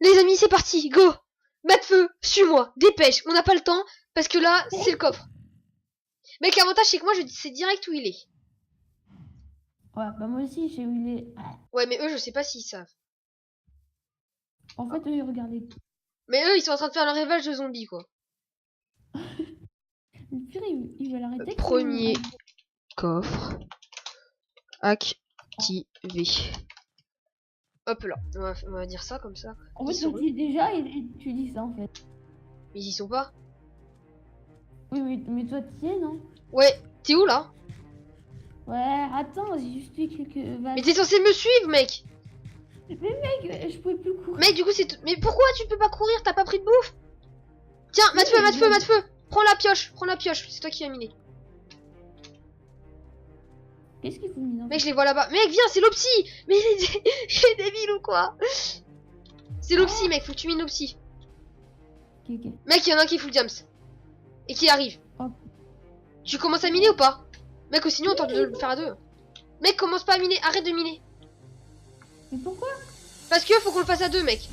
Les amis, c'est parti, go. Matefeu, suis-moi, dépêche, on n'a pas le temps, parce que là, c'est le coffre. Mec, l'avantage, c'est que moi, je sais direct où il est. Ouais, bah moi aussi, je sais où il est. Ouais, mais eux, je sais pas s'ils savent. En fait, eux, regardez. Mais eux, ils sont en train de faire leur élevage de zombies, quoi. Le pire, ils veulent arrêter. Premier coffre activé. Hop là, on va dire ça comme ça. En fait, Ils sont tu dis déjà et tu dis ça, en fait. Mais ils y sont pas. Oui, mais toi, tu y es, non? Ouais, t'es où là? Ouais, attends, j'ai juste eu quelques... Mais t'es censé me suivre, mec. Mais mec, je pouvais plus courir. Mec, du coup, c'est... Mais pourquoi tu peux pas courir? T'as pas pris de bouffe? Tiens, Matefeu. Prends la pioche, c'est toi qui as miné. Qu'est-ce qu'il faut miner? Mec, je les vois là-bas. Mec, viens, c'est l'Opsy. Mais il est débile ou quoi? C'est l'Opsy, mec, faut que tu mines l'Opsy. Ok. Mec, il y en a un qui fout le jams. Et qui arrive. Oh. Tu commences à miner ou pas? Mec, ou sinon on tente de le faire à deux. Mec, commence pas à miner, arrête de miner. Mais pourquoi? Parce que faut qu'on le fasse à deux, mec.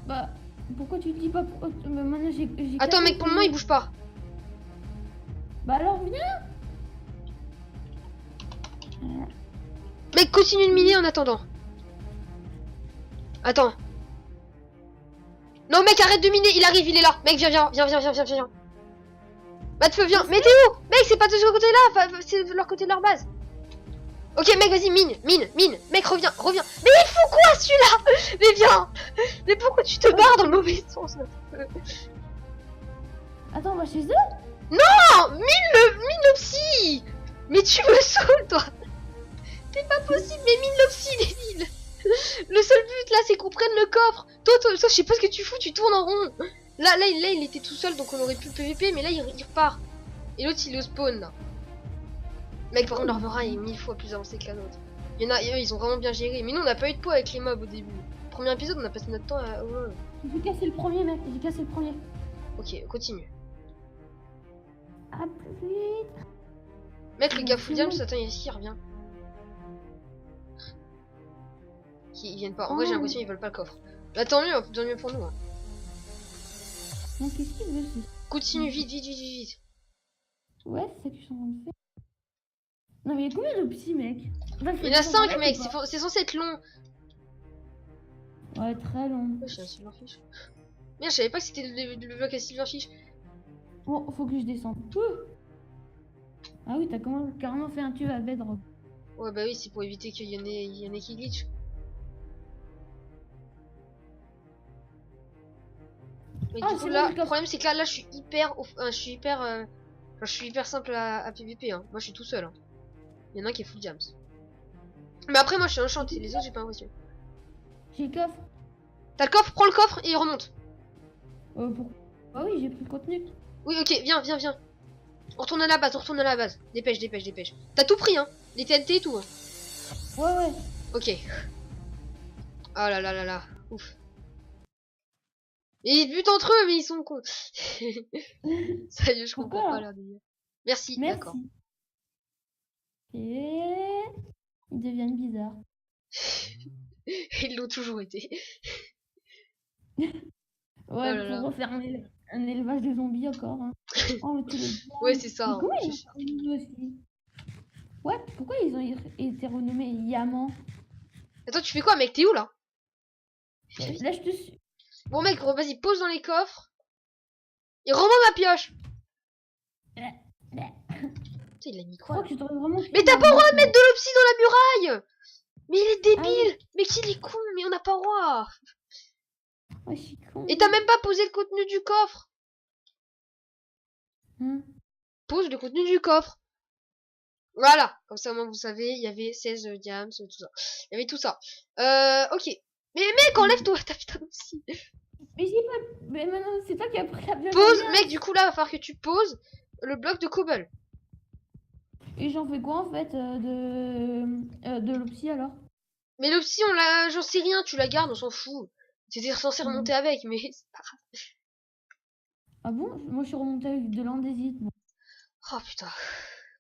Bah, pourquoi tu le dis pas? Bah, maintenant, j'ai Attends, mec, pour le moment, il bouge pas. Bah alors, viens. Mec, continue de miner en attendant. Attends. Non, mec, arrête de miner, il arrive, il est là. Mec, viens. Matefeu, viens. Mais t'es où? Mec, c'est pas de ce côté-là, c'est de leur côté de leur base. Ok, mec, vas-y, mine. Mec, reviens. Mais il faut quoi, celui-là? Mais viens. Mais pourquoi tu te barres dans le mauvais sens? Attends, on va chez eux? Non, mine l'opsie. Mais tu me saoules, toi. C'est pas possible, mais mine l'opsie, débile. Le seul but, là, c'est qu'on prenne le coffre. Toi, je sais pas ce que tu fous, tu tournes en rond. Là, il était tout seul, donc on aurait pu PVP, mais là, il repart. Et l'autre, il est au spawn, là. Mec, par contre, leur vera est 1000 fois plus avancé que la nôtre. Il y en a, eux, ils ont vraiment bien géré. Mais nous, on n'a pas eu de poids avec les mobs au début. Premier épisode, on a passé notre temps à... Ouais. J'ai cassé le premier, mec. Ok, continue. Ah, plus vite. Mec, le gars full diams, attends, il revient. Ils viennent pas. En vrai, j'ai l'impression qu'ils veulent pas le coffre. Bah, tant mieux pour nous. Hein. Non, qu'est-ce qu'il veut? Continue, vite. Ouais, c'est ça que je suis en train de faire. Non, mais il y a combien de petits, mec? Il y en a 5, mec, c'est censé être long. Ouais, très long. Ouais, j'ai un silverfish. Merde, je savais pas que c'était le bloc à silverfish. Bon, faut que je descende. Ah oui, t'as carrément fait un tube à bedrock. Ouais, bah oui, c'est pour éviter qu'il y en ait qui glitch. Mais du coup, là, le problème, c'est que là, je suis hyper... je suis hyper simple à PVP, hein. Moi, je suis tout seul. Hein. Il y en a un qui est full jams. Mais après, moi, je suis enchanté. Les autres, j'ai pas l'impression. J'ai le coffre. T'as le coffre? Prends le coffre et il remonte. Pourquoi? Ah oui, j'ai pris le contenu. Oui, ok, viens. On retourne à la base, Dépêche. T'as tout pris, hein. Les TNT et tout. Hein. Ouais. Ok. Oh là. Ouf. Et ils butent entre eux, mais ils sont cons. Ça y est, je comprends pas leur délire. Merci. D'accord. Et... ils deviennent bizarres. Ils l'ont toujours été. Ouais, pour refaire un élevage de zombies encore. Hein. Oh, ouais, c'est ça. Hein, comment ils ont renommé aussi? Ouais, pourquoi ils ont été renommés Yaman? Attends, tu fais quoi, mec? T'es où, là? Là, je te suis. Bon, mec, vas-y, pose dans les coffres. Et rends-moi ma pioche. Putain, il a mis quoi? Mais t'as pas le droit de mettre de l'opsie dans la muraille. Mais il est débile. Mais qu'il est con, mais on n'a pas le droit. Ouais, je suis con. Et t'as même pas posé le contenu du coffre. Pose le contenu du coffre. Voilà, comme ça au moins vous savez, il y avait 16 diams, tout ça. Il y avait tout ça. Ok. Mais mec, enlève-toi ta putain d'opsie. Mais j'ai pas... Mais maintenant, c'est toi qui as pris la bien. Pose, mec, du coup là, il va falloir que tu poses le bloc de cobble. Et j'en fais quoi en fait de l'opsie alors? Mais l'opsie, j'en sais rien, tu la gardes, on s'en fout. T'étais censé remonter avec, mais c'est pas grave. Ah bon? Moi je suis remontée avec de l'andésite. Bon. Oh putain.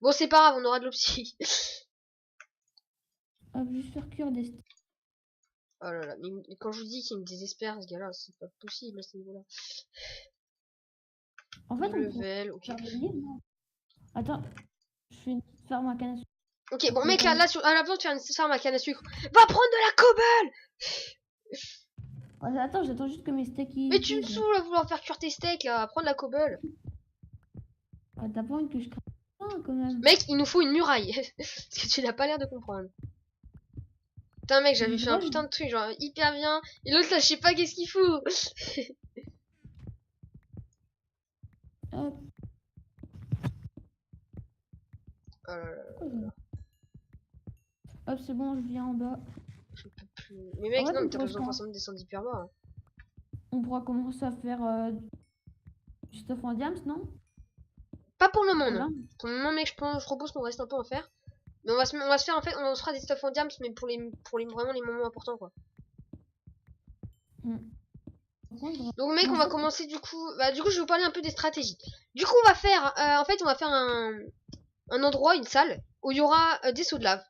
Bon, c'est pas grave, on aura de l'opsie. Ah, juste faire cuire des... Oh là là, mais quand je vous dis qu'il me désespère, ce gars-là, c'est pas possible à ce niveau-là. En fait, Deux on pourrait level, ok. faire des livres, non? Attends, je fais une petite ferme à canne à sucre. Ok, bon, Mais mec, quand même. là, à la place, tu viens de faire ma canne à sucre. Va prendre de la cobble! Ouais, attends, j'attends juste que mes steaks Mais ils tu me cuisent. saoules à vouloir faire cuire tes steaks, là. Prends de la cobble. Ouais, t'as pas envie que je crée ça, quand même. Mec, il nous faut une muraille. Parce que tu n'as pas l'air de comprendre. Putain, mec, j'avais Une fait un vraie. putain de truc, genre, hyper bien. Et l'autre, là, je sais pas qu'est-ce qu'il fout. Hop. Oh là là, Pourquoi Hop, c'est bon, je viens en bas. je peux plus. Mais En mec, fait, non, on mais t'as pas pourrait, besoin forcément de descendre hyper bas. Hein. on pourra commencer à faire du stuff en diams, non? Pas pour le moment, non. Là. Pour le moment, mec, je propose qu'on reste un peu en faire. Mais on va se faire, en fait, on se fera des stuff en diams, mais pour les vraiment les moments importants, quoi. Hmm. Par contre, Donc, mec, on non, va ça, commencer, du coup. Bah, du coup, je vais vous parler un peu des stratégies. Du coup, on va faire, en fait, on va faire un endroit, une salle, où il y aura des sauts de lave.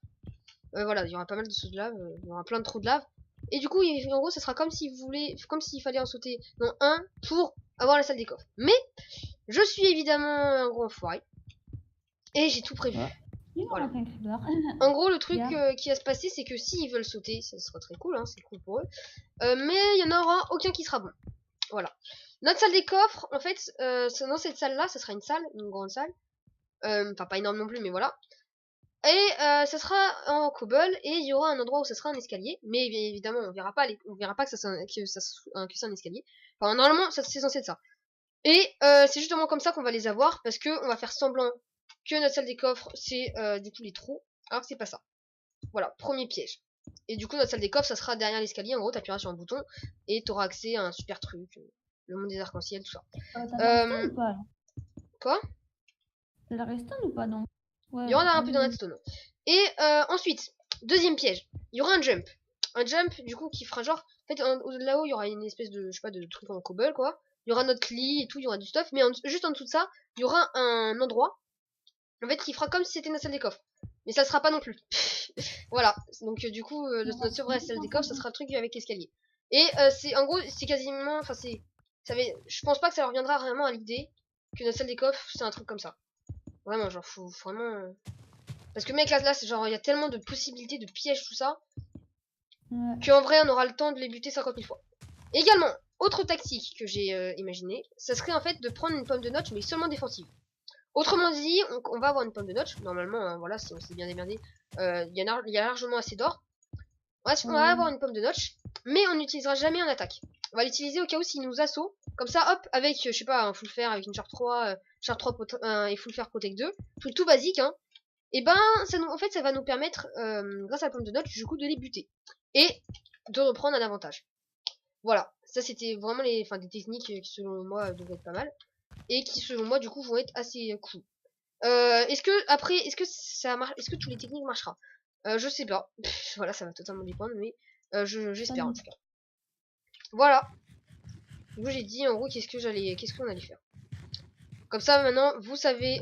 Voilà, il y aura pas mal de sauts de lave, il y aura plein de trous de lave. Et du coup, en gros, ça sera comme si vous voulez, comme s'il fallait en sauter dans un pour avoir la salle des coffres. Mais, je suis évidemment un gros enfoiré. Et j'ai tout prévu. ouais. Voilà. Un creeper. En gros, le truc Yeah. qui va se passer, c'est que s'ils veulent sauter, ça sera très cool, hein, c'est cool pour eux. Mais il y en aura aucun qui sera bon. Voilà. Notre salle des coffres, en fait, dans cette salle-là, ça sera une salle, une grande salle. Enfin, pas énorme non plus, mais voilà. Et ça sera en cobble, et il y aura un endroit où ça sera un escalier. Mais bien évidemment, on verra pas que ça soit que c'est un escalier. Enfin, normalement, ça c'est censé être ça. Et c'est justement comme ça qu'on va les avoir, parce que on va faire semblant que notre salle des coffres, c'est du coup les trous, alors que c'est pas ça. Voilà, premier piège. Et du coup, notre salle des coffres, ça sera derrière l'escalier. En gros, t'appuieras sur un bouton et t'auras accès à un super truc. Le monde des arcs-en-ciel, tout ça. T'as la redstone ou pas là? Quoi? T'as la redstone ou pas, non? Ouais, Il y aura un ah peu oui, dans oui. redstone. Et ensuite, deuxième piège. Il y aura un jump. Un jump, du coup, qui fera genre... En fait, là-haut, il y aura une espèce de, je sais pas, de truc en cobble, quoi. Il y aura notre lit et tout, il y aura du stuff. Mais juste en dessous de ça, il y aura un endroit, en fait, qui fera comme si c'était notre salle des coffres. Mais ça sera pas non plus. Voilà. Donc, du coup, notre vraie salle des coffres, ça sera le truc avec l'escalier. Et c'est, en gros, c'est quasiment... Enfin, c'est... Je pense pas que ça leur reviendra vraiment à l'idée que notre salle des coffres, c'est un truc comme ça. Vraiment, genre, faut vraiment... Parce que mec, là c'est genre, il y a tellement de possibilités, de pièges, tout ça, Ouais. qu'en vrai, on aura le temps de les buter 50 000 fois. Et également, autre tactique que j'ai imaginé, ça serait en fait de prendre une pomme de notch, mais seulement défensive. Autrement dit, on va avoir une pomme de notch, normalement, voilà, si on s'est bien démerdé, il y a largement assez d'or. On va avoir une pomme de notch, mais on n'utilisera jamais en attaque. On va l'utiliser au cas où s'il nous assaut. Comme ça, hop, avec, je sais pas, un full fer, avec une char 3, char 3 et full fer protect 2, tout basique, hein. Et ben, en fait, ça va nous permettre, grâce à la pomme de notch, du coup, de les buter. Et de reprendre un avantage. Voilà. Ça, c'était vraiment des techniques qui, selon moi, devraient être pas mal. Et qui, selon moi, du coup, vont être assez cool. Est-ce que ça marche, est-ce que toutes les techniques marchera? Je sais pas. Voilà, ça va totalement dépendre, mais j'espère en tout cas. Voilà. Du coup, j'ai dit en gros qu'est-ce qu'on allait faire. Comme ça, maintenant, vous savez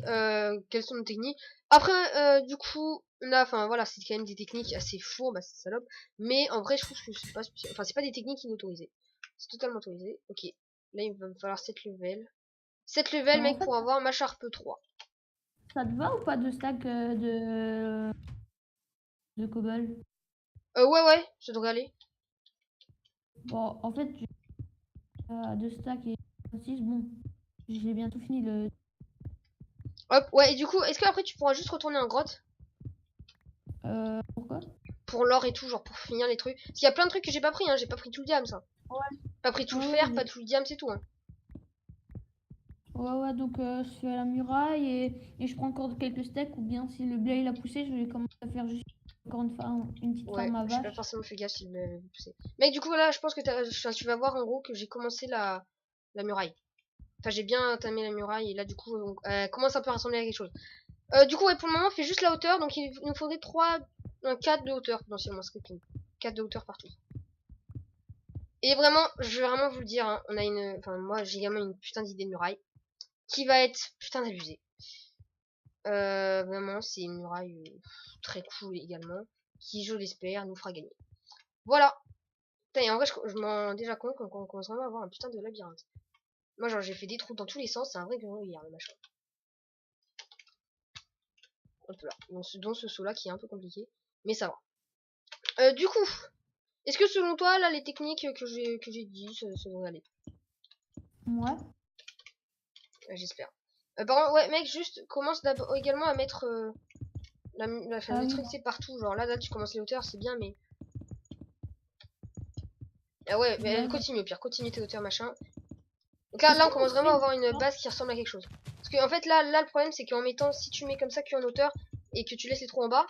quelles sont nos techniques. Après, du coup, enfin voilà, c'est quand même des techniques assez fourbes, c'est salope. Mais en vrai, je trouve que c'est pas spécial. Enfin, c'est pas des techniques inautorisées. C'est totalement autorisé. Ok. Là, il va me falloir 7 levels. 7 levels, En mec, fait, pour avoir ma Sharp 3. ça te va ou pas de stack de cobble? Ouais, ça devrait aller. Bon, en fait, deux stacks et 6, bon, j'ai bientôt fini le. Hop, ouais, et du coup, est-ce que après tu pourras juste retourner en grotte? Pourquoi? Pour l'or et tout, genre pour finir les trucs. Parce qu'il y a plein de trucs que j'ai pas pris, hein. J'ai pas pris tout le diam, ça. Ouais. Pas pris tout le Ouais, fer, pas tout le diam, c'est tout, hein. ouais, donc je fais la muraille et je prends encore quelques steaks, ou bien si le blé il a poussé, je vais commencer à faire juste encore une petite Ouais, ferme à j'ai pas vaches. forcément fait gaffe s'il m'avait poussé. Mec, du coup, là, je pense que tu vas voir en gros que j'ai commencé la muraille. Enfin, j'ai bien entamé la muraille et là, du coup, elle commence un peu à ressembler à quelque chose. Du coup, ouais, pour le moment, on fait juste la hauteur. Donc, il nous faudrait 4 de hauteur potentiellement. Ce serait cool. 4 de hauteur partout. Et vraiment, je vais vraiment vous le dire, hein, enfin, moi, j'ai également une putain d'idée de muraille qui va être putain d'abusée. Vraiment, c'est une muraille très cool également, qui, je l'espère, nous fera gagner. Voilà. Putain, et en vrai, je m'en rends déjà compte qu'on commence vraiment à avoir un putain de labyrinthe. Moi, genre, j'ai fait des trous dans tous les sens, c'est un vrai gruyère, le machin. Hop là, dans ce saut-là qui est un peu compliqué, mais ça va. Du coup, est-ce que selon toi, là, les techniques que j'ai dit, ça devrait aller? Ouais. J'espère. Par contre, ouais, mec, juste commence d'abord également à mettre Ah le oui, truc, c'est partout. Genre là, tu commences les hauteurs, c'est bien, mais. Ah ouais, mais ouais. continue au pire, continue tes hauteurs, machin. Donc là, on commence vraiment à avoir une base qui ressemble à quelque chose. Parce que en fait, là, le problème, c'est qu'en mettant, si tu mets comme ça qu'en hauteur et que tu laisses les trous en bas,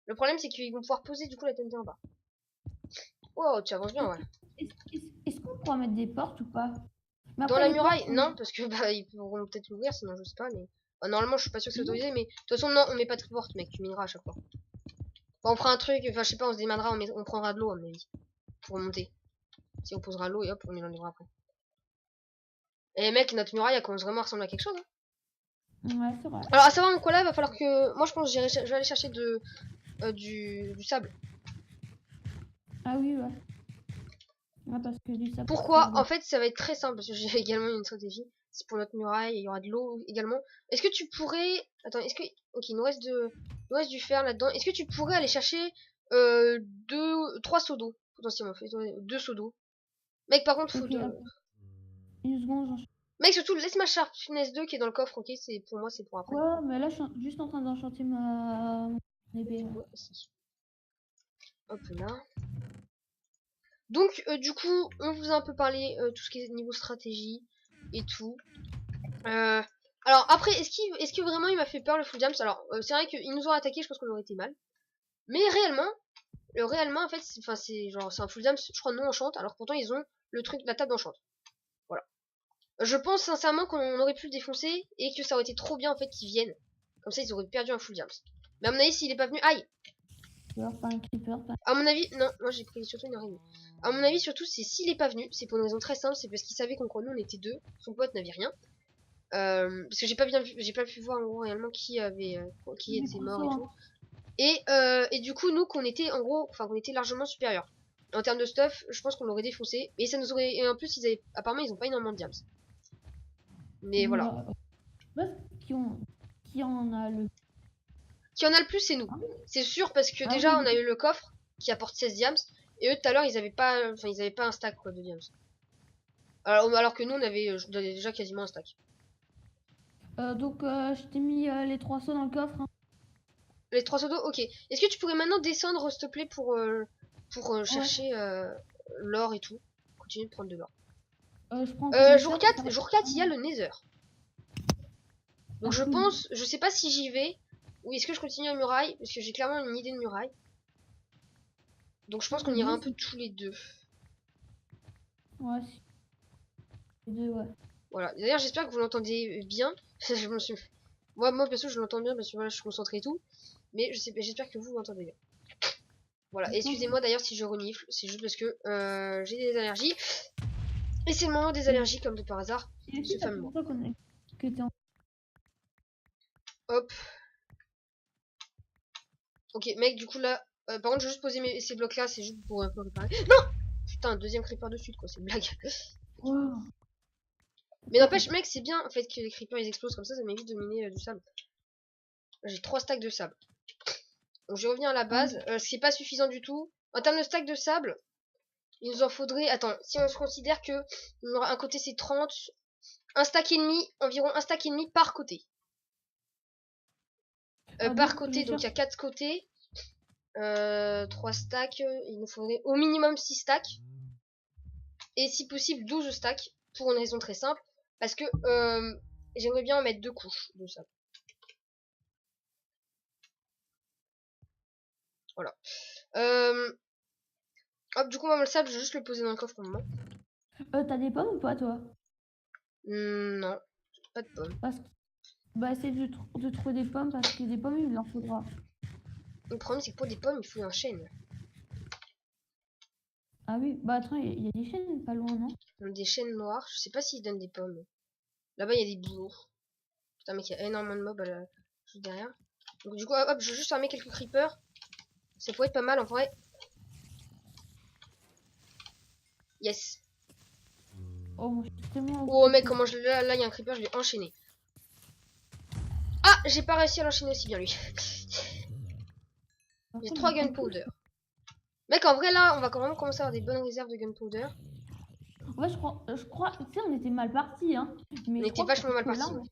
le problème, c'est qu'ils vont pouvoir poser du coup la TNT en bas. Oh, tu avances bien, ouais. Est-ce qu'on pourra mettre des portes ou pas? Mais Dans après, la les portes, muraille, non, parce que bah ils pourront peut-être l'ouvrir, sinon je sais pas, mais. Bah, normalement, je suis pas sûr que c'est autorisé, mais de toute façon, non, on met pas de porte, mec, tu mineras à chaque fois. Bah, on fera un truc, enfin, je sais pas, on se démerdera, on prendra de l'eau, à mon avis, pour monter. Si on posera l'eau et hop, on les enlèvera après. Et mec, notre muraille, elle commence vraiment à ressembler à quelque chose. Hein. ouais, c'est vrai. Alors, à savoir, mon là, il va falloir que. Moi, je pense que je vais aller chercher du sable. Ah oui, ouais. Ouais, parce que du sable. Pourquoi? En fait, ça va être très simple, parce que j'ai également une stratégie. C'est pour notre muraille, il y aura de l'eau également. Est-ce que tu pourrais. Attends, est-ce que. Ok, il nous reste du fer là-dedans. Est-ce que tu pourrais aller chercher 3 seaux d'eau, potentiellement. Deux seaux d'eau. Mec, par contre, faut Ok, de. attends. Une seconde, j'en... Mec, surtout, laisse ma Sharpness 2 qui est dans le coffre, ok? C'est pour moi, c'est pour après. Ouais, mais là, je suis juste en train d'enchanter mon épée. Ouais. Ouais, si. Hop là. Donc, du coup, on vous a un peu parlé tout ce qui est niveau stratégie et tout. Euh, alors, après, est-ce que vraiment il m'a fait peur le full jams? Alors, c'est vrai qu'ils nous ont attaqué, je pense qu'on aurait été mal. Mais réellement, en fait, c'est genre, c'est un full jams, je crois, non enchant, alors pourtant ils ont le truc, la table d'enchant. Voilà. Je pense sincèrement qu'on aurait pu le défoncer et que ça aurait été trop bien en fait qu'ils viennent. Comme ça, ils auraient perdu un full jams. Mais à mon avis, s'il est pas venu, aïe! Pas un creeper, pas... À mon avis, non, moi j'ai pris surtout une araignée. À mon avis, surtout, c'est s'il est pas venu, c'est pour une raison très simple, c'est parce qu'il savait qu'on nous on était deux, son pote n'avait rien. Parce que j'ai pas pu voir en gros réellement qui qui était mort et tout. Et du coup, nous qu'on était en gros, enfin qu'on était largement supérieur. En termes de stuff, je pense qu'on l'aurait défoncé. Et ça nous aurait. Et en plus, apparemment, ils ont pas énormément de diams. Mais voilà. Ouais, qui en a le... Qui en a le plus, c'est nous. C'est sûr parce que déjà, oui. on a eu le coffre qui apporte 16 diams. Et eux, tout à l'heure, ils avaient pas un stack quoi de diams. Alors que nous, on avait déjà quasiment un stack. Donc, je t'ai mis les 3 sauts dans le coffre. Hein. Les 3 seaux d'eau, ok. Est-ce que tu pourrais maintenant descendre, s'il te plaît, pour chercher l'or et tout? Continue de prendre de l'or. Je prends Jour 4, il y a le Nether. Donc je pense, je sais pas si j'y vais, ou est-ce que je continue à muraille, parce que j'ai clairement une idée de muraille. Donc je pense qu'on ira un peu tous les deux. Ouais, les deux, ouais. Voilà. D'ailleurs, j'espère que vous l'entendez bien. je me suis... Moi, perso, je l'entends bien parce que voilà, je suis concentré et tout. Mais j'espère que vous l'entendez bien. Voilà. Excusez-moi d'ailleurs si je renifle. C'est juste parce que j'ai des allergies. Et c'est le moment des allergies, comme de par hasard. Ce fameux mois. Hop. Ok, mec, du coup là. Par contre, je vais juste poser ces blocs là. C'est juste pour un peu réparer. Non! Putain, deuxième creeper de suite, quoi. C'est une blague. Wow. Mais n'empêche, mec, c'est bien en fait que les creepers ils explosent comme ça m'évite de miner du sable. J'ai 3 stacks de sable. Donc je reviens à la base. Ce qui est pas suffisant du tout. En termes de stacks de sable, il nous en faudrait. Attends, si on se considère que un côté c'est 30, un stack et demi, environ un stack et demi par côté. Par côté, donc il y a 4 côtés. 3 stacks, il nous faudrait au minimum 6 stacks. Et si possible 12 stacks. Pour une raison très simple. Parce que j'aimerais bien en mettre 2 couches de sable. Voilà. Hop, du coup, moi, le sable, je vais juste le poser dans le coffre pour le moment. T'as des pommes ou pas, toi? Non, pas de pommes. Bah, essaye de trouver des pommes parce que des pommes, il en faudra. Le problème, c'est que pour des pommes, il faut un chêne. Ah oui, bah attends, il y a des chênes pas loin, non? Des chênes noirs, je sais pas s'ils donnent des pommes. Là-bas, il y a des bouleaux. Putain, mec, il y a énormément de mobs juste derrière. Donc, du coup, hop, je vais juste armer quelques creepers. Ça pourrait être pas mal en vrai. Yes. Oh, moi, je suis tellement... Oh mec, comment je... Là, il y a un creeper, je l'ai enchaîné. Ah, j'ai pas réussi à l'enchaîner aussi bien lui. J'ai 3 gunpowder. Mec, en vrai, là, on va quand même commencer à avoir des bonnes réserves de gunpowder. Ouais, je crois, tu sais, on était mal partis, hein. Mais On je était crois vachement mal que là, partis. Ouais.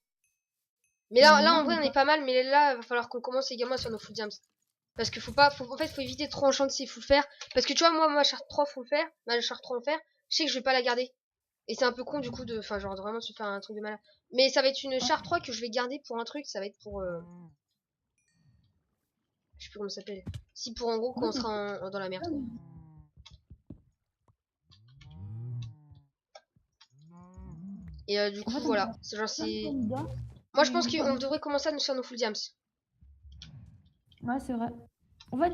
Mais là, mais là, en vrai, on est pas mal. Mais là, il va falloir qu'on commence également sur nos full diams. Parce qu'il faut pas, en fait, faut éviter trop enchanter ses full fer. Parce que tu vois, moi, ma charte 3 full fer, ma charte 3 en fer, je sais que je vais pas la garder. Et c'est un peu con du coup de, enfin, genre vraiment de se faire un truc de malade. Mais ça va être une charte 3 que je vais garder pour un truc, ça va être pour. Je sais plus comment ça s'appelle. Si pour en gros, quand on sera dans la merde, quoi. Et du coup, voilà. C'est genre, c'est. Moi, je pense qu'on devrait commencer à nous faire nos full diams. Ouais, c'est vrai. En fait,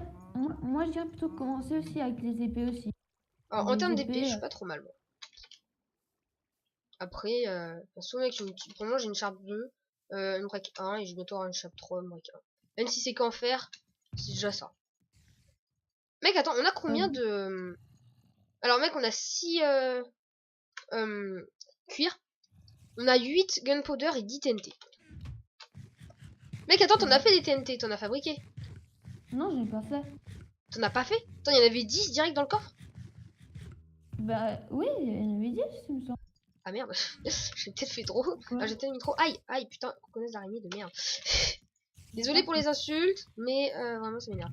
moi, je dirais plutôt commencer aussi avec les épées aussi. Alors, en Les termes d'épée, je épées, suis pas trop mal, moi. Après, perso, mec, pour moi, j'ai une sharp 2, une break 1, et je vais bientôt avoir une sharp 3, une break 1. Même si c'est qu'en fer, c'est déjà ça. Mec, attends, on a combien de. Alors, mec, on a 6 cuir. On a 8 gunpowder et 10 TNT. Mec, attends, t'en as fait des TNT, t'en as fabriqué. Non, je l'ai pas fait. T'en as pas fait? Attends, il y en avait 10 direct dans le coffre? Bah oui, il y en avait 10, il me semble. Ah merde, j'ai peut-être fait trop. Ah, j'ai peut-être mis trop. Aïe, aïe, putain, qu'on connaisse l'araignée de merde. Désolé pour les insultes, mais vraiment, ça m'énerve.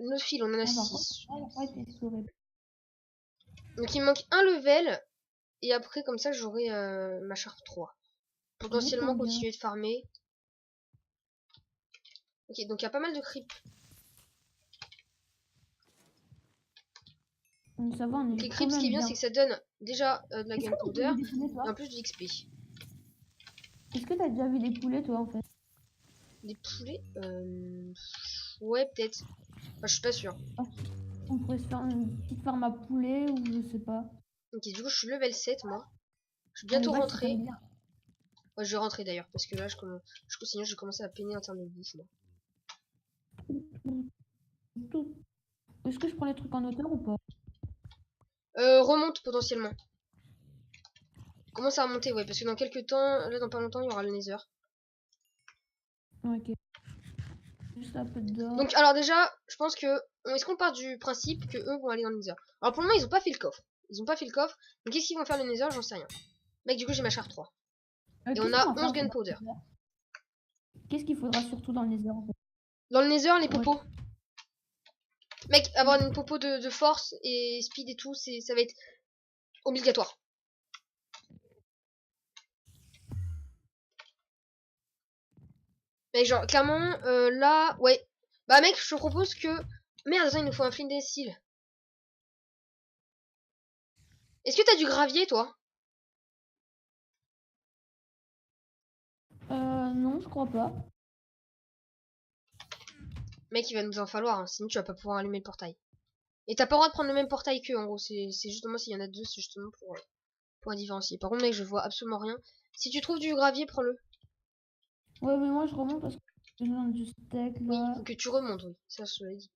Nos fils, on en a 6. Donc il me manque un level. Et après, comme ça, j'aurai ma charte 3. Potentiellement continuer de farmer. Ok, donc il y a pas mal de creep. Ça va, on est Les creeps, ce qui est bien, c'est que ça donne déjà de la gunpowder et en plus de l'XP. Est-ce que t'as déjà vu des poulets, toi, en fait? Des poulets ouais, peut-être. Enfin, je suis pas sûr. On pourrait se faire une petite farm à poulet ou je sais pas. Ok, du coup, je suis level 7, moi. Je suis bientôt rentré. Ouais, je vais rentrer d'ailleurs, parce que là, sinon, je vais commencer à peiner en termes de bouffe, moi. Est-ce que je prends les trucs en hauteur ou pas? Remonte potentiellement. Commence à remonter, ouais, parce que dans quelques temps, là, dans pas longtemps, il y aura le nether. Ok. Juste un peu d'or. Donc, alors déjà, je pense que. Est-ce qu'on part du principe que eux vont aller dans le nether? Alors, pour le moment, ils ont pas fait le coffre. Ils ont pas fait le coffre. Donc, qu'est-ce qu'ils vont faire le nether? J'en sais rien. Mec, du coup, j'ai ma charte 3. Et on a 11 gunpowder. Qu'est-ce qu'il faudra surtout dans le nether en fait? Dans le nether, les popos. Mec, avoir une popo de force et speed et tout, ça va être obligatoire. Mec, genre, clairement, là, ouais. Bah, mec, je te propose que. Merde, attends, il nous faut un flint des styles. Est-ce que t'as du gravier, toi? Non, je crois pas. Mec, il va nous en falloir, hein, sinon tu vas pas pouvoir allumer le portail. Et t'as pas le droit de prendre le même portail qu'eux, en gros. C'est justement s'il y en a deux, c'est justement pour différencier. Par contre, mec, je vois absolument rien. Si tu trouves du gravier, prends-le. Ouais, mais moi je remonte parce que j'ai besoin du steak là. Oui, faut que tu remontes, oui. Ça, je te l'ai dit.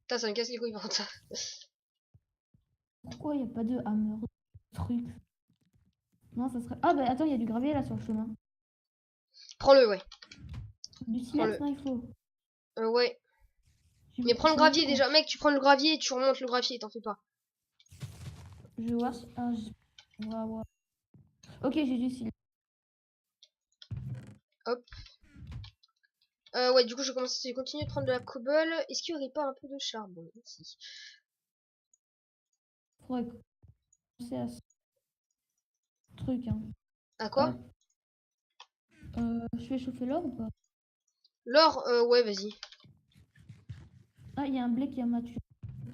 Putain, ça me casse les couilles par contre, ça. Pourquoi il n'y a pas de hammer truc? Non, ça serait. Ah, bah attends, il y a du gravier là sur le chemin. Prends-le, ouais. Du silex, non, il faut. Ouais. Mais prends le gravier déjà. Mec, tu prends le gravier et tu remontes le gravier, t'en fais pas. Je vais voir si. Ah, ouais. Ok, j'ai du silex. Hop. Ouais, du coup, je vais continuer de prendre de la cobble. Est-ce qu'il y aurait pas un peu de charbon ici? Faudrait commencer à ce truc, hein. À quoi? Je fais chauffer l'or ou pas? L'or, ouais, vas-y. Ah, il y a un blé qui a maturé.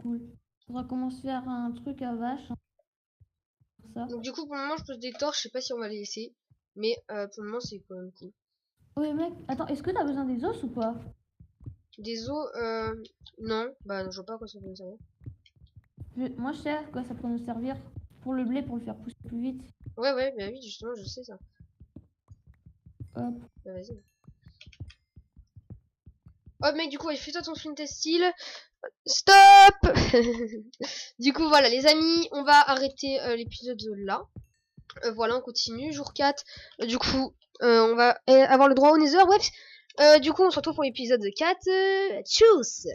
Cool. Faudra commencer à faire un truc à vache. Hein, pour ça. Donc, du coup, pour le moment, je pose des torches. Je sais pas si on va les laisser. Mais pour le moment, c'est quand même cool. Ouais, mec, attends, est-ce que t'as besoin des os ou pas? Des os, non. Bah, je vois pas à quoi ça peut nous servir. Moi, je sais à quoi ça peut nous servir. Pour le blé, pour le faire pousser plus vite. Ouais, bah oui, justement, je sais ça. Hop. Bah, vas-y. Oh mec, du coup, ouais, fais-toi ton flint steel. Stop. Du coup, voilà, les amis, on va arrêter l'épisode là. Voilà, on continue. Jour 4. Du coup, on va avoir le droit au Nether. Ouais. Du coup, on se retrouve pour l'épisode 4. Tchuss.